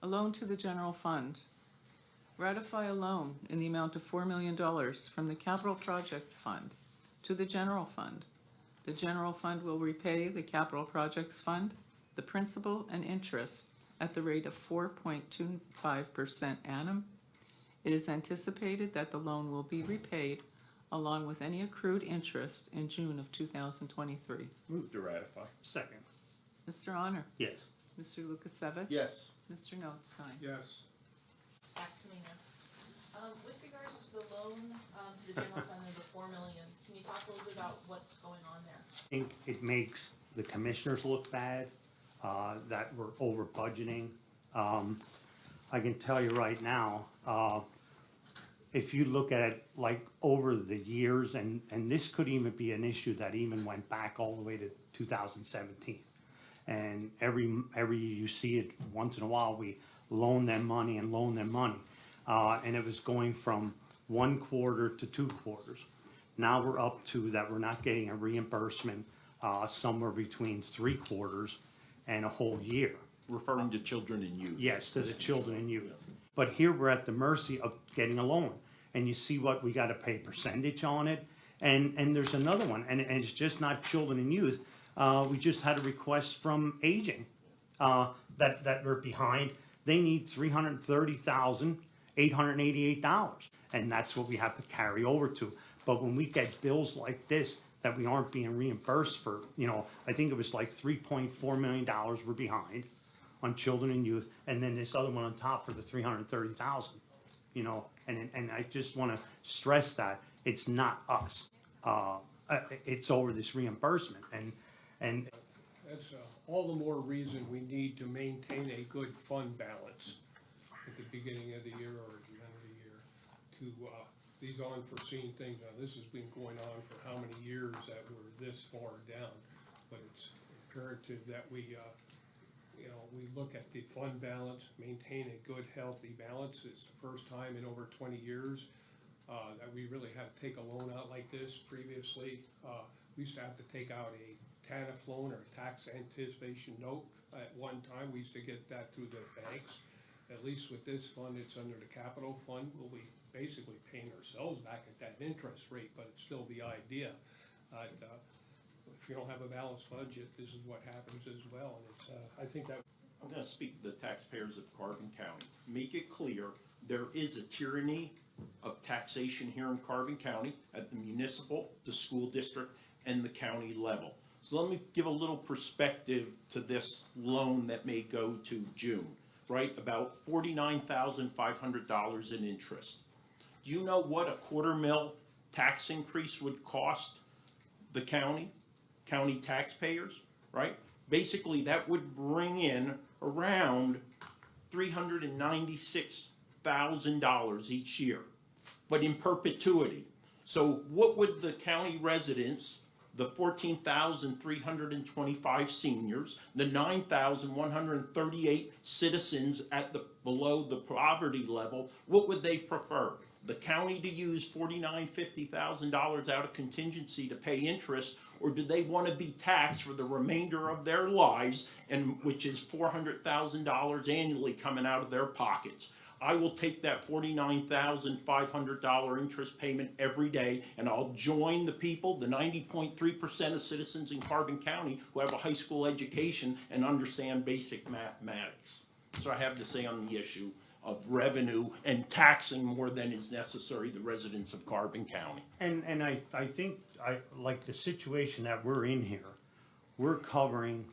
A loan to the general fund. Ratify a loan in the amount of $4 million from the Capital Projects Fund to the general fund. The general fund will repay the Capital Projects Fund the principal and interest at the rate of 4.25% annum. It is anticipated that the loan will be repaid along with any accrued interest in June of 2023. Move to ratify. Second. Mr. Honor? Yes. Mr. Lukasevich? Yes. Mr. Notstein? Yes. Actmina. With regards to the loan to the general fund of the $4 million, can you talk a little bit about what's going on there? I think it makes the commissioners look bad, that we're over budgeting. I can tell you right now, if you look at it like over the years, and this could even be an issue that even went back all the way to 2017. And every you see it once in a while, we loan them money and loan them money. And it was going from 1 quarter to 2 quarters. Now we're up to that we're not getting a reimbursement somewhere between 3 quarters and a whole year. Referring to children and youth. Yes, to the children and youth. But here we're at the mercy of getting a loan. And you see what, we got to pay percentage on it. And there's another one, and it's just not children and youth. We just had a request from aging that we're behind. They need $330,888, and that's what we have to carry over to. But when we get bills like this that we aren't being reimbursed for, I think it was like $3.4 million we're behind on children and youth, and then this other one on top for the $330,000. And I just want to stress that it's not us. It's over this reimbursement, and That's all the more reason we need to maintain a good fund balance at the beginning of the year or at the end of the year to these unforeseen things. Now, this has been going on for how many years that we're this far down, but it's imperative that we look at the fund balance, maintain a good, healthy balance. It's the first time in over 20 years that we really had to take a loan out like this. Previously, we used to have to take out a TANF loan or tax anticipation note at one time. We used to get that through the banks. At least with this fund, it's under the capital fund. We'll be basically paying ourselves back at that interest rate, but it's still the idea. If you don't have a balanced budget, this is what happens as well. And it's, I think that. I'm going to speak to the taxpayers of Carbon County. Make it clear there is a tyranny of taxation here in Carbon County at the municipal, the school district, and the county level. So let me give a little perspective to this loan that may go to June, right? About $49,500 in interest. Do you know what a $250,000 tax increase would cost the county taxpayers, right? Basically, that would bring in around $396,000 each year, but in perpetuity. So what would the county residents, the 14,325 seniors, the 9,138 citizens at below the poverty level, what would they prefer? The county to use $49,000, $50,000 out of contingency to pay interest, or do they want to be taxed for the remainder of their lives, and which is $400,000 annually coming out of their pockets? I will take that $49,500 interest payment every day, and I'll join the people, the 90.3% of citizens in Carbon County who have a high school education and understand basic mathematics. So I have to say on the issue of revenue and taxing more than is necessary the residents of Carbon County. And I think like the situation that we're in here, we're covering,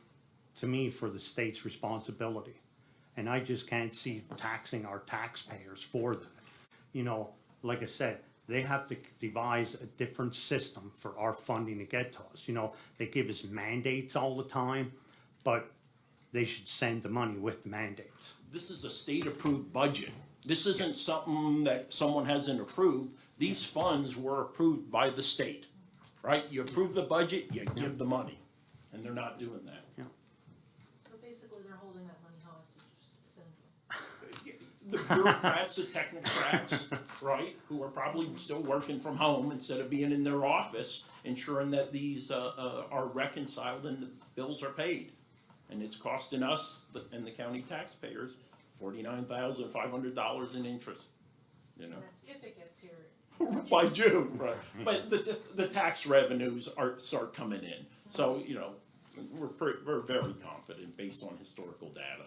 to me, for the state's responsibility. And I just can't see taxing our taxpayers for that. Like I said, they have to devise a different system for our funding to get to us. They give us mandates all the time, but they should send the money with the mandates. This is a state-approved budget. This isn't something that someone hasn't approved. These funds were approved by the state, right? You approve the budget, you give the money, and they're not doing that. Yeah. So basically, they're holding that money hostage, essentially. The bureaucrats, the technocrats, right, who are probably still working from home instead of being in their office, ensuring that these are reconciled and the bills are paid. And it's costing us and the county taxpayers $49,500 in interest, you know? And that's if it gets here. By June, right? But the tax revenues start coming in. So, you know, we're very confident based on historical data.